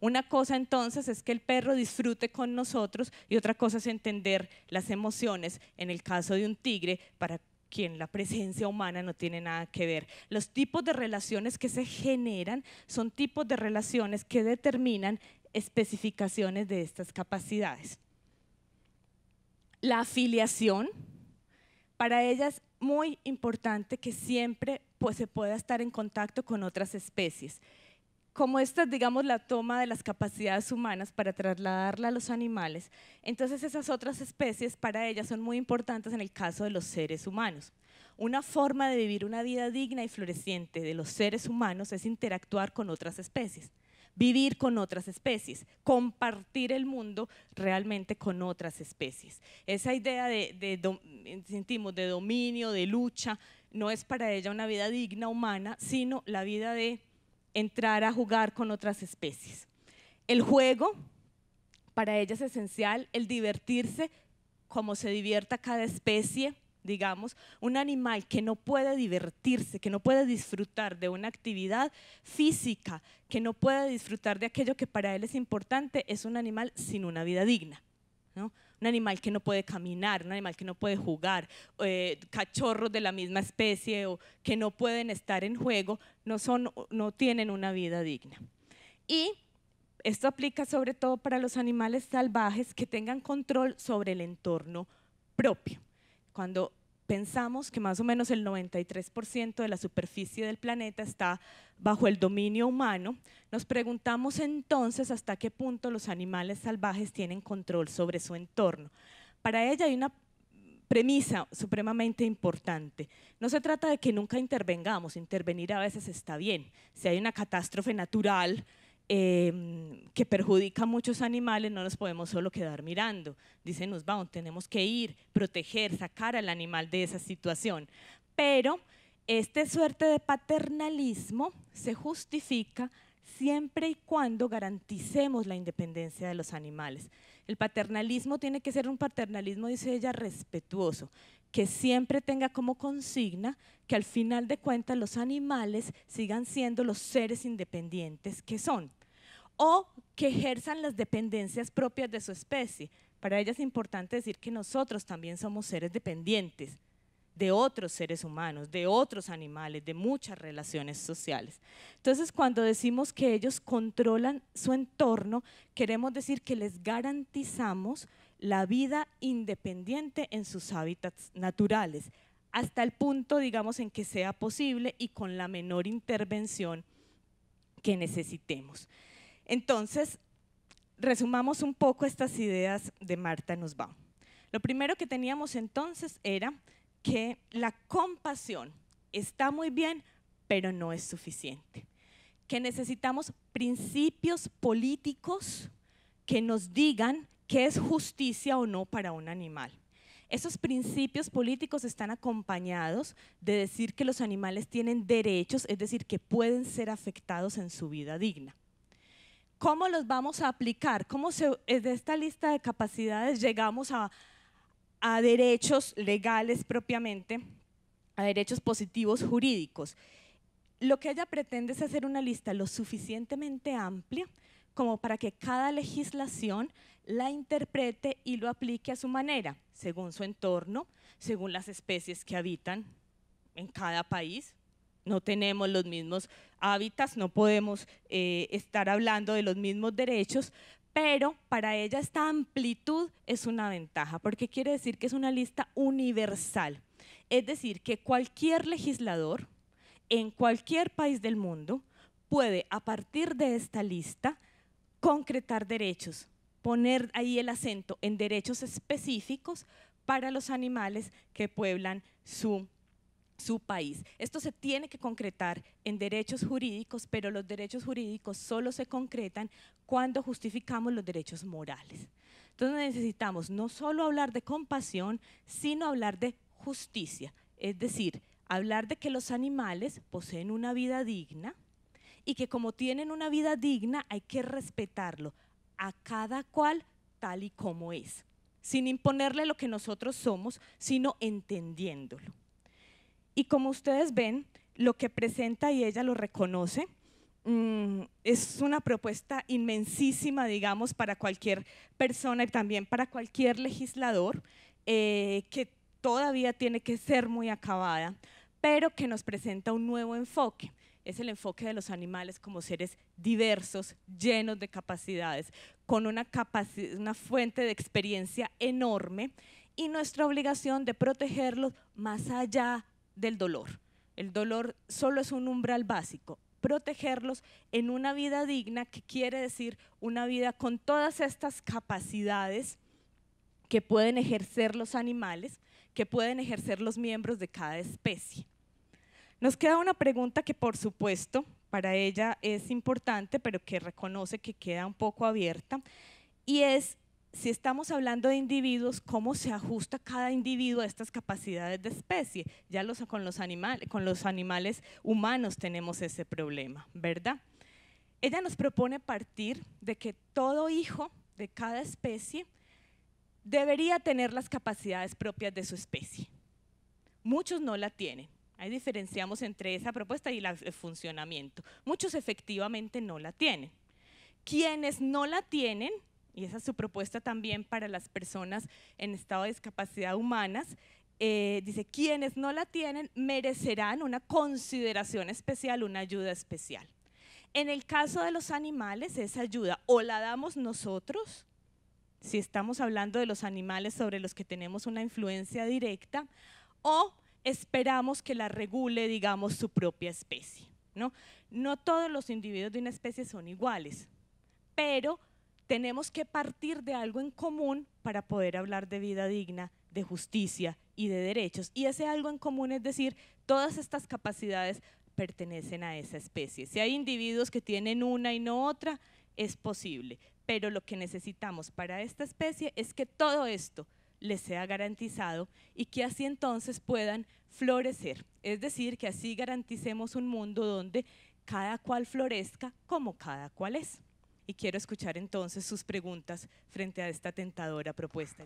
Una cosa entonces es que el perro disfrute con nosotros y otra cosa es entender las emociones, en el caso de un tigre, para quien la presencia humana no tiene nada que ver. Los tipos de relaciones que se generan son tipos de relaciones que determinan especificaciones de estas capacidades. La afiliación, para ellas muy importante que siempre pues, se pueda estar en contacto con otras especies. Como esta, digamos, la toma de las capacidades humanas para trasladarla a los animales, entonces esas otras especies para ellas son muy importantes en el caso de los seres humanos. Una forma de vivir una vida digna y floreciente de los seres humanos es interactuar con otras especies, vivir con otras especies, compartir el mundo realmente con otras especies. Esa idea sentimos, de dominio, de lucha, no es para ella una vida digna humana, sino la vida de entrar a jugar con otras especies. El juego para ella es esencial, el divertirse como se divierta cada especie, digamos, un animal que no puede divertirse, que no puede disfrutar de una actividad física, que no puede disfrutar de aquello que para él es importante, es un animal sin una vida digna, ¿no? Un animal que no puede caminar, un animal que no puede jugar, cachorros de la misma especie o que no pueden estar en juego, no tienen una vida digna. Y esto aplica sobre todo para los animales salvajes que tengan control sobre el entorno propio. Cuando pensamos que más o menos el 93% de la superficie del planeta está bajo el dominio humano, nos preguntamos entonces hasta qué punto los animales salvajes tienen control sobre su entorno. Para ella hay una premisa supremamente importante. No se trata de que nunca intervengamos, intervenir a veces está bien. Si hay una catástrofe natural que perjudica a muchos animales, no nos podemos solo quedar mirando. Dice Nussbaum, tenemos que ir, proteger, sacar al animal de esa situación. Pero esta suerte de paternalismo se justifica siempre y cuando garanticemos la independencia de los animales. El paternalismo tiene que ser un paternalismo, dice ella, respetuoso, que siempre tenga como consigna que al final de cuentas los animales sigan siendo los seres independientes que son, o que ejerzan las dependencias propias de su especie. Para ella es importante decir que nosotros también somos seres dependientes de otros seres humanos, de otros animales, de muchas relaciones sociales. Entonces, cuando decimos que ellos controlan su entorno, queremos decir que les garantizamos la vida independiente en sus hábitats naturales, hasta el punto, digamos, en que sea posible y con la menor intervención que necesitemos. Entonces, resumamos un poco estas ideas de Martha Nussbaum. Lo primero que teníamos entonces era que la compasión está muy bien, pero no es suficiente. Que necesitamos principios políticos que nos digan qué es justicia o no para un animal. Esos principios políticos están acompañados de decir que los animales tienen derechos, es decir, que pueden ser afectados en su vida digna. ¿Cómo los vamos a aplicar? ¿Cómo de esta lista de capacidades llegamos a derechos legales propiamente, a derechos positivos jurídicos? Lo que ella pretende es hacer una lista lo suficientemente amplia como para que cada legislación la interprete y lo aplique a su manera, según su entorno, según las especies que habitan en cada país. No tenemos los mismos hábitats, no podemos estar hablando de los mismos derechos, pero para ella esta amplitud es una ventaja, porque quiere decir que es una lista universal. Es decir, que cualquier legislador en cualquier país del mundo puede, a partir de esta lista, concretar derechos, poner ahí el acento en derechos específicos para los animales que pueblan su país. Esto se tiene que concretar en derechos jurídicos, pero los derechos jurídicos solo se concretan cuando justificamos los derechos morales. Entonces necesitamos no solo hablar de compasión, sino hablar de justicia, es decir, hablar de que los animales poseen una vida digna y que como tienen una vida digna hay que respetarlo a cada cual tal y como es, sin imponerle lo que nosotros somos, sino entendiéndolo. Y como ustedes ven, lo que presenta, y ella lo reconoce, es una propuesta inmensísima, digamos, para cualquier persona y también para cualquier legislador, que todavía tiene que ser muy acabada, pero que nos presenta un nuevo enfoque. Es el enfoque de los animales como seres diversos, llenos de capacidades, con una fuente de experiencia enorme y nuestra obligación de protegerlos más allá del dolor. El dolor solo es un umbral básico. Protegerlos en una vida digna, que quiere decir una vida con todas estas capacidades que pueden ejercer los animales, que pueden ejercer los miembros de cada especie. Nos queda una pregunta que, por supuesto, para ella es importante, pero que reconoce que queda un poco abierta, y es: si estamos hablando de individuos, ¿cómo se ajusta cada individuo a estas capacidades de especie? Ya con los animales humanos tenemos ese problema, ¿verdad? Ella nos propone partir de que todo hijo de cada especie debería tener las capacidades propias de su especie. Muchos no la tienen. Ahí diferenciamos entre esa propuesta y el funcionamiento. Muchos efectivamente no la tienen. Quienes no la tienen, y esa es su propuesta también para las personas en estado de discapacidad humanas, dice: quienes no la tienen merecerán una consideración especial, una ayuda especial. En el caso de los animales, esa ayuda o la damos nosotros, si estamos hablando de los animales sobre los que tenemos una influencia directa, o esperamos que la regule, digamos, su propia especie, ¿no? No todos los individuos de una especie son iguales, pero tenemos que partir de algo en común para poder hablar de vida digna, de justicia y de derechos. Y ese algo en común es decir, todas estas capacidades pertenecen a esa especie. Si hay individuos que tienen una y no otra, es posible, pero lo que necesitamos para esta especie es que todo esto les sea garantizado y que así entonces puedan florecer. Es decir, que así garanticemos un mundo donde cada cual florezca como cada cual es. Y quiero escuchar entonces sus preguntas frente a esta tentadora propuesta.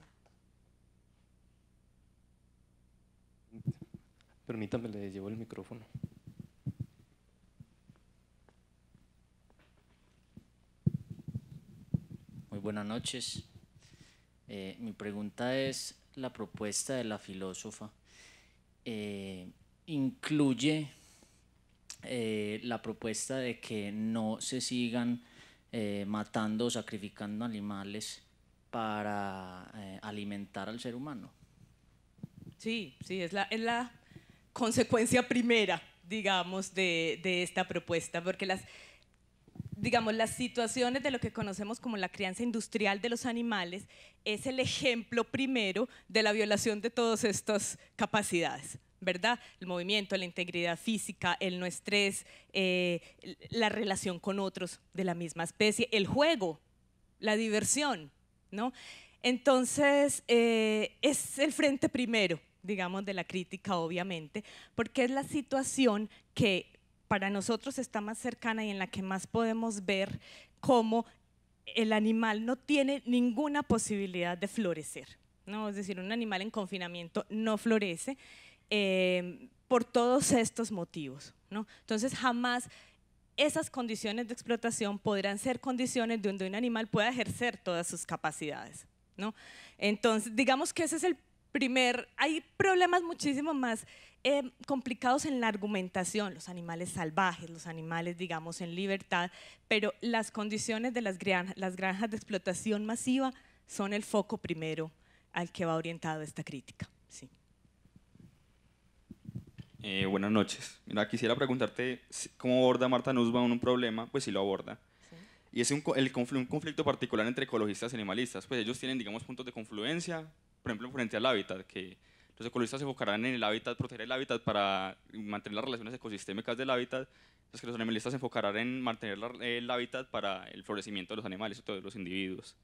Permítame, le llevo el micrófono. Muy buenas noches. Mi pregunta es: la propuesta de la filósofa incluye la propuesta de que no se sigan matando o sacrificando animales para alimentar al ser humano. Sí, es la consecuencia primera, digamos, de esta propuesta, porque las situaciones de lo que conocemos como la crianza industrial de los animales es el ejemplo primero de la violación de todas estas capacidades, ¿verdad? El movimiento, la integridad física, el no estrés, la relación con otros de la misma especie, el juego, la diversión, ¿no? Entonces, es el frente primero, digamos, de la crítica, obviamente, porque es la situación que para nosotros está más cercana y en la que más podemos ver cómo el animal no tiene ninguna posibilidad de florecer, ¿no? Es decir, un animal en confinamiento no florece por todos estos motivos, ¿no? Entonces, jamás esas condiciones de explotación podrán ser condiciones donde un animal pueda ejercer todas sus capacidades, ¿no? Entonces, digamos que ese es el primer. Hay problemas muchísimo más complicados en la argumentación, los animales salvajes, los animales, digamos, en libertad, pero las condiciones de las granjas de explotación masiva son el foco primero al que va orientado esta crítica. Sí. Buenas noches. Mira, quisiera preguntarte cómo aborda Marta Nussbaum un problema, pues sí lo aborda. Sí. Y es un conflicto particular entre ecologistas y animalistas. Pues ellos tienen, digamos, puntos de confluencia, por ejemplo, frente al hábitat, que los ecologistas se enfocarán en el hábitat, proteger el hábitat para mantener las relaciones ecosistémicas del hábitat, mientras que los animalistas se enfocarán en mantener el hábitat para el florecimiento de los animales y todos los individuos.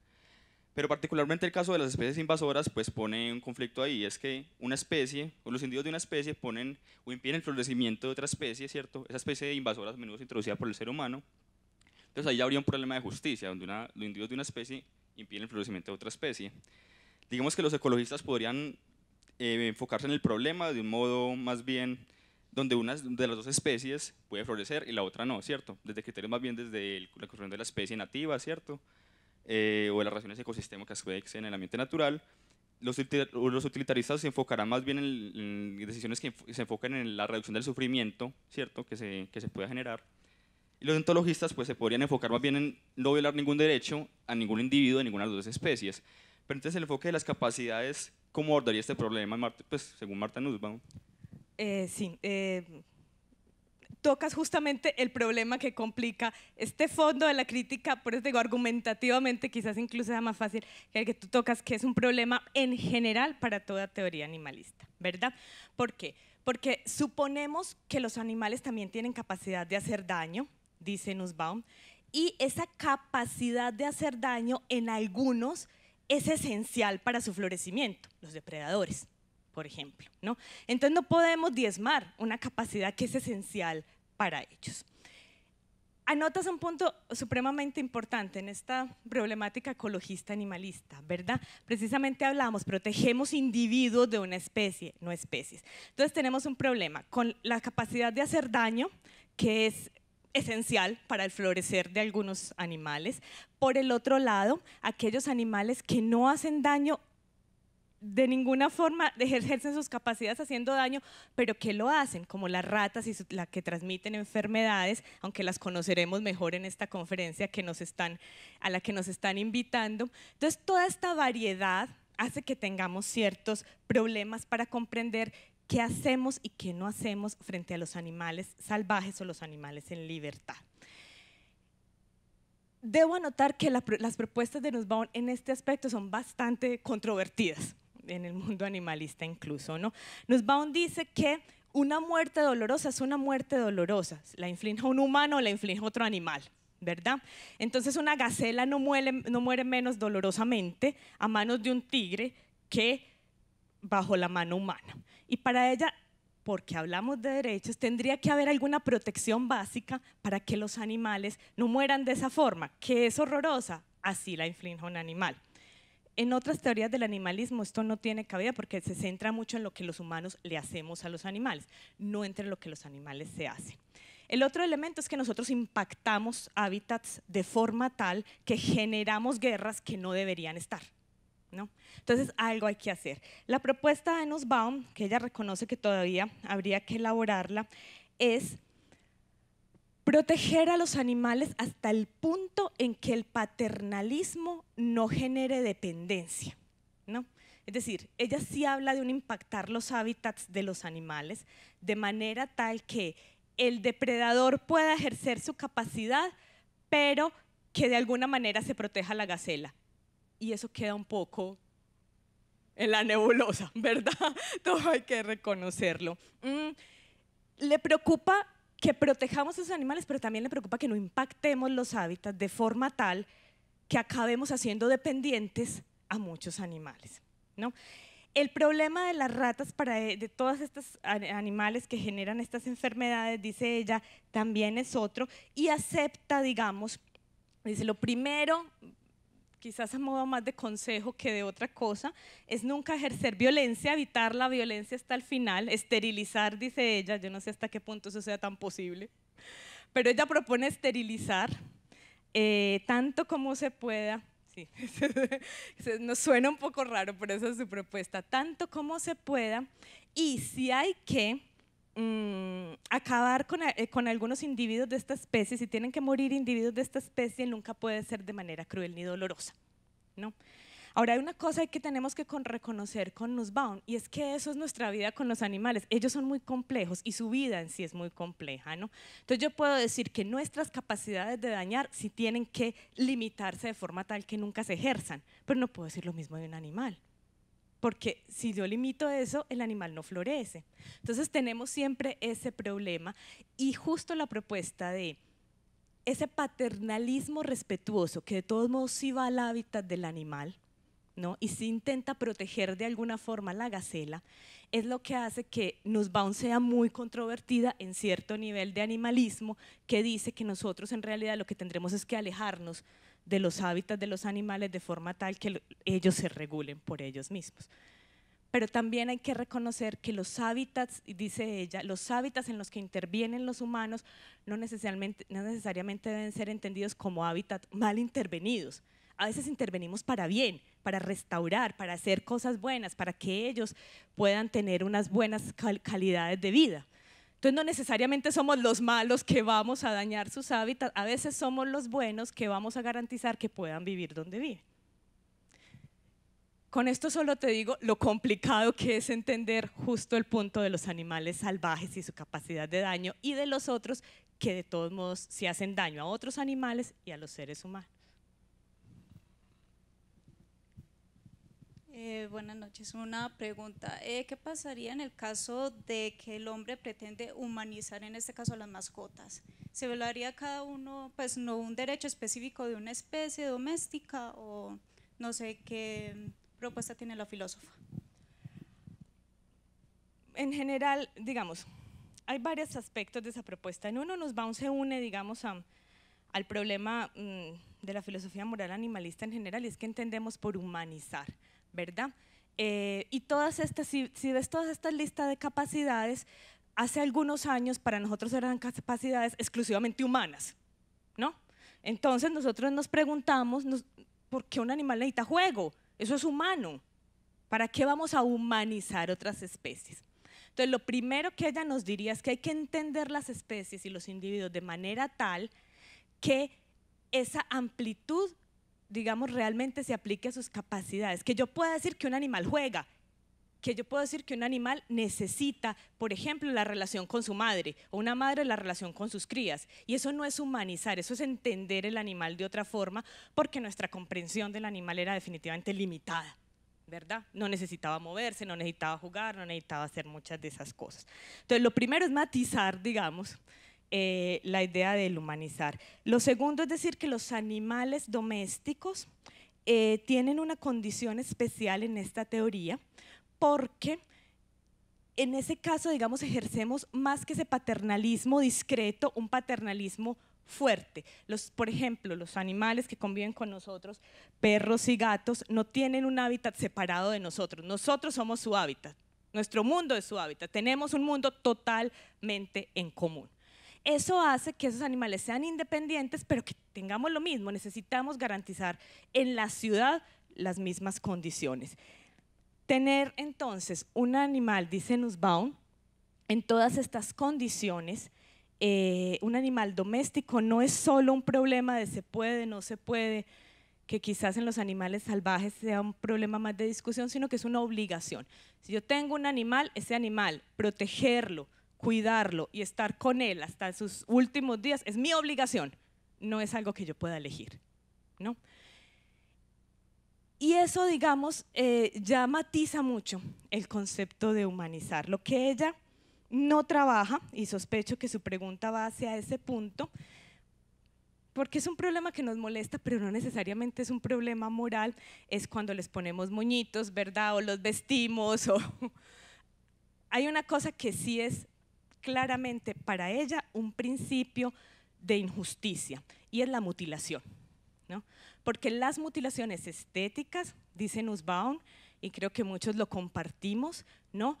Pero particularmente el caso de las especies invasoras pues pone un conflicto ahí, es que una especie, o los individuos de una especie ponen o impiden el florecimiento de otra especie, ¿cierto? Esa especie invasora a menudo es introducida por el ser humano, entonces ahí habría un problema de justicia, donde los individuos de una especie impiden el florecimiento de otra especie. Digamos que los ecologistas podrían enfocarse en el problema de un modo más bien donde una de las dos especies puede florecer y la otra no, ¿cierto? Desde criterios más bien desde la cuestión de la especie nativa, ¿cierto? O de las relaciones ecosistémicas que existen en el ambiente natural. Los utilitaristas se enfocarán más bien en decisiones que se enfocan en la reducción del sufrimiento, ¿cierto? que se pueda generar. Y los ontologistas pues, se podrían enfocar más bien en no violar ningún derecho a ningún individuo de ninguna de las dos especies. Pero entonces el enfoque de las capacidades ¿cómo abordaría este problema, pues, según Marta Nussbaum? Sí, tocas justamente el problema que complica este fondo de la crítica, por eso digo, argumentativamente quizás incluso sea más fácil que el que tú tocas, que es un problema en general para toda teoría animalista, ¿verdad? ¿Por qué? Porque suponemos que los animales también tienen capacidad de hacer daño, dice Nussbaum, y esa capacidad de hacer daño en algunos es esencial para su florecimiento, los depredadores, por ejemplo, ¿no? Entonces no podemos diezmar una capacidad que es esencial para ellos. Anotas un punto supremamente importante en esta problemática ecologista animalista, ¿verdad? Precisamente hablamos, protegemos individuos de una especie, no especies. Entonces tenemos un problema con la capacidad de hacer daño, que es esencial para el florecer de algunos animales. Por el otro lado, aquellos animales que no hacen daño de ninguna forma, ejercen sus capacidades haciendo daño, pero que lo hacen, como las ratas y las que transmiten enfermedades, aunque las conoceremos mejor en esta conferencia a la que nos están invitando. Entonces, toda esta variedad hace que tengamos ciertos problemas para comprender qué hacemos y qué no hacemos frente a los animales salvajes o los animales en libertad. Debo anotar que las propuestas de Nussbaum en este aspecto son bastante controvertidas en el mundo animalista incluso, ¿no? Nussbaum dice que una muerte dolorosa es una muerte dolorosa, la inflige un humano o la inflige otro animal, ¿verdad? Entonces una gacela no muere menos dolorosamente a manos de un tigre que bajo la mano humana. Y para ella, porque hablamos de derechos, tendría que haber alguna protección básica para que los animales no mueran de esa forma, que es horrorosa, así la inflige un animal. En otras teorías del animalismo esto no tiene cabida porque se centra mucho en lo que los humanos le hacemos a los animales, no entre lo que los animales se hacen. El otro elemento es que nosotros impactamos hábitats de forma tal que generamos guerras que no deberían estar, ¿no? Entonces algo hay que hacer. La propuesta de Nussbaum, que ella reconoce que todavía habría que elaborarla, es proteger a los animales hasta el punto en que el paternalismo no genere dependencia, ¿no? Es decir, ella sí habla de un impactar los hábitats de los animales de manera tal que el depredador pueda ejercer su capacidad, pero que de alguna manera se proteja la gacela. Y eso queda un poco en la nebulosa, ¿verdad? Todo hay que reconocerlo. Le preocupa que protejamos a esos animales, pero también le preocupa que no impactemos los hábitats de forma tal que acabemos haciendo dependientes a muchos animales, ¿no? El problema de las ratas, de todos estos animales que generan estas enfermedades, dice ella, también es otro, y acepta, digamos, dice, lo primero, quizás a modo más de consejo que de otra cosa, es nunca ejercer violencia, evitar la violencia hasta el final, esterilizar, dice ella, yo no sé hasta qué punto eso sea tan posible, pero ella propone esterilizar tanto como se pueda, sí, nos suena un poco raro, pero esa es su propuesta, tanto como se pueda, y si hay que acabar con algunos individuos de esta especie, si tienen que morir individuos de esta especie, nunca puede ser de manera cruel ni dolorosa, ¿no? Ahora hay una cosa que tenemos que reconocer con Nussbaum, y es que eso es nuestra vida con los animales. Ellos son muy complejos y su vida en sí es muy compleja, ¿no? Entonces yo puedo decir que nuestras capacidades de dañar sí tienen que limitarse de forma tal que nunca se ejerzan, pero no puedo decir lo mismo de un animal. Porque si yo limito eso, el animal no florece. Entonces tenemos siempre ese problema y justo la propuesta de ese paternalismo respetuoso que de todos modos sí va al hábitat del animal, ¿no? Y sí intenta proteger de alguna forma la gacela, es lo que hace que Nussbaum sea muy controvertida en cierto nivel de animalismo que dice que nosotros en realidad lo que tendremos es que alejarnos de los hábitats de los animales de forma tal que ellos se regulen por ellos mismos. Pero también hay que reconocer que los hábitats, dice ella, los hábitats en los que intervienen los humanos no necesariamente deben ser entendidos como hábitats mal intervenidos. A veces intervenimos para bien, para restaurar, para hacer cosas buenas, para que ellos puedan tener unas buenas calidades de vida. Entonces no necesariamente somos los malos que vamos a dañar sus hábitats, a veces somos los buenos que vamos a garantizar que puedan vivir donde viven. Con esto solo te digo lo complicado que es entender justo el punto de los animales salvajes y su capacidad de daño, y de los otros que de todos modos sí hacen daño a otros animales y a los seres humanos. Buenas noches, una pregunta. ¿Qué pasaría en el caso de que el hombre pretende humanizar, en este caso, a las mascotas? ¿Se violaría a cada uno, pues no un derecho específico de una especie doméstica, o no sé qué propuesta tiene la filósofa? En general, digamos, hay varios aspectos de esa propuesta. En uno, Nussbaum se une, digamos, al problema de la filosofía moral animalista en general, y es que entendemos por humanizar, ¿verdad? Y todas estas, si ves todas estas listas de capacidades, hace algunos años para nosotros eran capacidades exclusivamente humanas, ¿no? Entonces nosotros nos preguntamos, ¿por qué un animal necesita juego? Eso es humano. ¿Para qué vamos a humanizar otras especies? Entonces lo primero que ella nos diría es que hay que entender las especies y los individuos de manera tal que esa amplitud, digamos, realmente se aplique a sus capacidades, que yo pueda decir que un animal juega, que yo puedo decir que un animal necesita, por ejemplo, la relación con su madre, o una madre la relación con sus crías, y eso no es humanizar, eso es entender el animal de otra forma, porque nuestra comprensión del animal era definitivamente limitada, ¿verdad? No necesitaba moverse, no necesitaba jugar, no necesitaba hacer muchas de esas cosas. Entonces, lo primero es matizar, digamos, la idea del humanizar. Lo segundo es decir que los animales domésticos tienen una condición especial en esta teoría, porque en ese caso, digamos, ejercemos más que ese paternalismo discreto, un paternalismo fuerte. Por ejemplo, los animales que conviven con nosotros, perros y gatos, no tienen un hábitat separado de nosotros. Nosotros somos su hábitat, nuestro mundo es su hábitat, tenemos un mundo totalmente en común. Eso hace que esos animales sean independientes, pero que tengamos lo mismo, necesitamos garantizar en la ciudad las mismas condiciones. Tener entonces un animal, dice Nussbaum, en todas estas condiciones, un animal doméstico no es solo un problema de se puede, no se puede, que quizás en los animales salvajes sea un problema más de discusión, sino que es una obligación. Si yo tengo un animal, ese animal, protegerlo, cuidarlo y estar con él hasta sus últimos días es mi obligación, no es algo que yo pueda elegir, ¿no? Y eso, digamos, ya matiza mucho el concepto de humanizar. Lo que ella no trabaja, y sospecho que su pregunta va hacia ese punto, porque es un problema que nos molesta, pero no necesariamente es un problema moral, es cuando les ponemos moñitos, ¿verdad? O los vestimos, o hay una cosa que sí es claramente para ella un principio de injusticia, y es la mutilación, ¿no? Porque las mutilaciones estéticas, dice Nussbaum, y creo que muchos lo compartimos, ¿no?,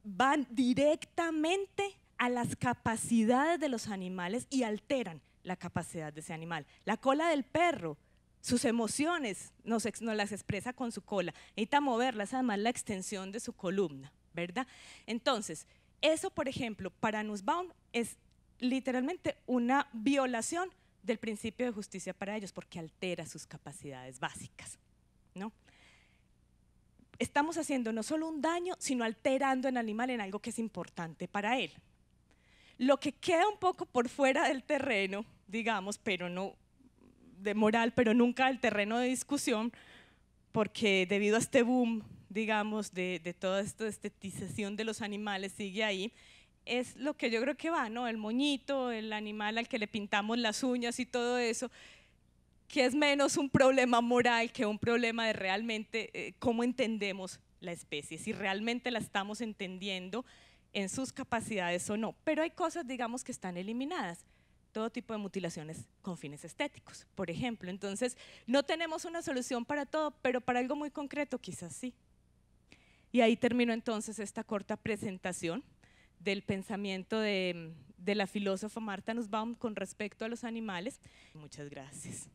van directamente a las capacidades de los animales y alteran la capacidad de ese animal. La cola del perro, sus emociones nos las expresa con su cola, necesita moverlas, además la extensión de su columna, ¿verdad? Entonces, eso, por ejemplo, para Nussbaum es literalmente una violación del principio de justicia para ellos, porque altera sus capacidades básicas, ¿no? Estamos haciendo no solo un daño, sino alterando al animal en algo que es importante para él. Lo que queda un poco por fuera del terreno, digamos, pero no de moral, pero nunca del terreno de discusión, porque debido a este boom, digamos, de toda esta estetización de los animales sigue ahí, es lo que yo creo que va, ¿no? El moñito, el animal al que le pintamos las uñas y todo eso, que es menos un problema moral que un problema de realmente cómo entendemos la especie, si realmente la estamos entendiendo en sus capacidades o no. Pero hay cosas, digamos, que están eliminadas, todo tipo de mutilaciones con fines estéticos, por ejemplo. Entonces, no tenemos una solución para todo, pero para algo muy concreto quizás sí. Y ahí termino entonces esta corta presentación del pensamiento de la filósofa Martha Nussbaum con respecto a los animales. Muchas gracias.